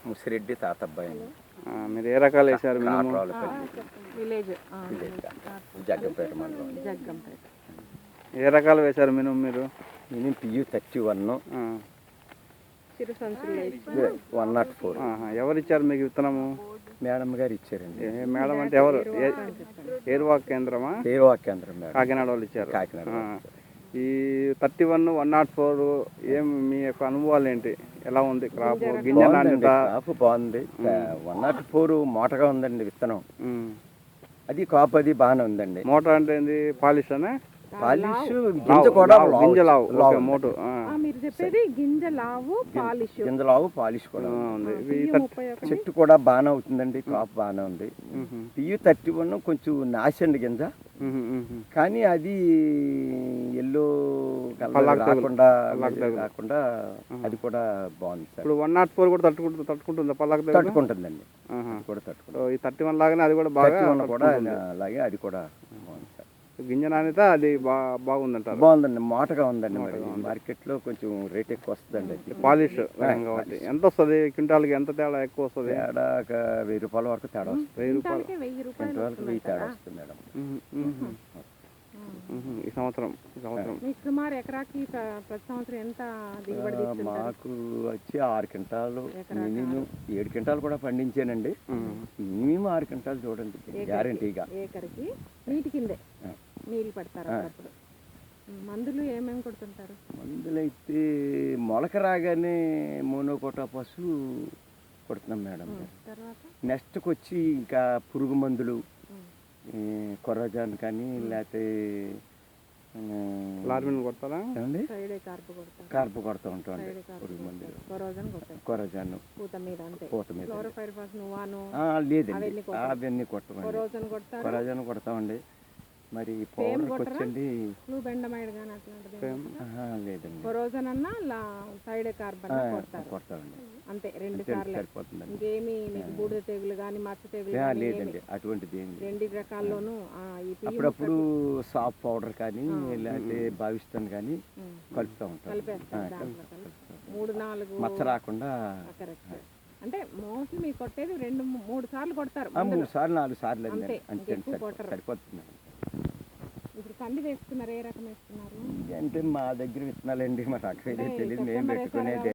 ముసిరెడ్డి తాతబ్బాయి. మీరు ఏ రకాలు వేసారు? విలేజ్ జగ్గంపేట మండలం. జగ్గంపేట. ఏ రకాలు వేశారు మినుము మీరు? మినిమం PU31 చిరు సంచులు 104. ఎవరు ఇచ్చారు మీకు విత్తనము? మేడం గారు ఇచ్చారండి. మేడం అంటే ఎవరు? ఏరువాక్ కేంద్రమా? ఏరువాక్ కేంద్రం మేడం. కాకినాడ వాళ్ళు ఇచ్చారు. కాకినాడ. ఈ 31, 104 ఏం మీ యొక్క అనుభవాలు ఏంటి? ఎలా ఉంది క్రాప్? గింజ నాణ్యత క్రాప్ బాగుంది. 104 మోటగా ఉందండి విత్తనం. అది కాపు అది బాగానే ఉందండి. మోటార్ అంటే ఏంది? పాలిష్ అనే? పాలిష్ గింజ కూడా గింజ లావు మోటు. మీరు చెప్పేది గింజ లావు పాలిష్. గింజ లావు పాలిష్ కూడా ఉంది. చెట్టు కూడా బాగానే అవుతుందండి. కాపు బాగానే ఉంది. PU31 కొంచెం నాశండి గింజ, కానీ అది ఎల్లో కాకుండా అది కూడా బాగుంది సార్. ఇప్పుడు 104 కూడా తట్టుకుంటుందా? తట్టుకుంటుందండి. కూడా తట్టుకుంటుంది. ఈ 31 లాగానే అది కూడా బాగా కూడా అలాగే అది కూడా బాగుంది సార్. గింజ నాణ్యత అది బాగుందంటారు. బాగుందండి. మోటగా ఉందండి. మరి మార్కెట్లో కొంచెం రేట్ ఎక్కువ వస్తుందండి. పాలిష్ కాబట్టి ఎంత వస్తుంది? క్వింటాల్కి ఎంత తేడా ఎక్కువ వస్తుంది? తేడా ₹1000 వరకు తేడా వస్తుంది. ₹1000 తేడా వస్తుంది మేడం ఈ సంవత్సరం. సుమారు ఎకరాకి ప్రతి సంవత్సరం ఎంత దిగుబడి తీసుకుంటారు? మాకు వచ్చి 6 క్వింటాలు, మినిమం 7 క్వింటాలు కూడా పండించానండి. మినిమం 6 క్వింటాలు చూడండి గ్యారంటీగా. ఏకరికి నీటి కిందే నీళ్ళు పెడతారు. మందులు ఏమేమి కొడుతుంటారు? మందులు అయితే మొలక రాగానే మోనోకోటాపాస్ కొడుతున్నాం మేడం. నెక్స్ట్కి వచ్చి ఇంకా పురుగు మందులు, కొర్రజాన్ కానీ లేకపోతే లార్మిన్ కొడతారా? కార్పు కొడతా ఉంటాం. పురుగు మందులు కొర్రజాన్, పూత మీద లేదండి. అవన్నీ కొట్టమండి. కొర్రజాన్ కొడతామండి. మరి పౌడర్కి వచ్చండి లేదండి. కొడతామండి. అంతే 2 సార్లు సరిపోతుంది. ఇంకేమి బూడిద తెగులు కానీ మచ్చ తెగులు లేదండి. అటువంటిది 2 రకాల్లోనూ అప్పుడప్పుడు సాఫ్ పౌడర్ కానీ లేకపోతే భావిస్తాను కానీ కలుపుతూ ఉంటాం. 3-4 మచ్చ రాకుండా. అంటే మోస్ట్లీ మీరు కొట్టేది 2-3 సార్లు కొడతారు. 3 సార్లు 4 సార్లు అంతే సరిపోతుంది. ఇప్పుడు కంది వేస్తున్నారు. ఏ రకం వేస్తున్నారు? అంటే మా దగ్గర విత్తనాలండి. మా రకం తెలియదు. మేము పెట్టుకునేది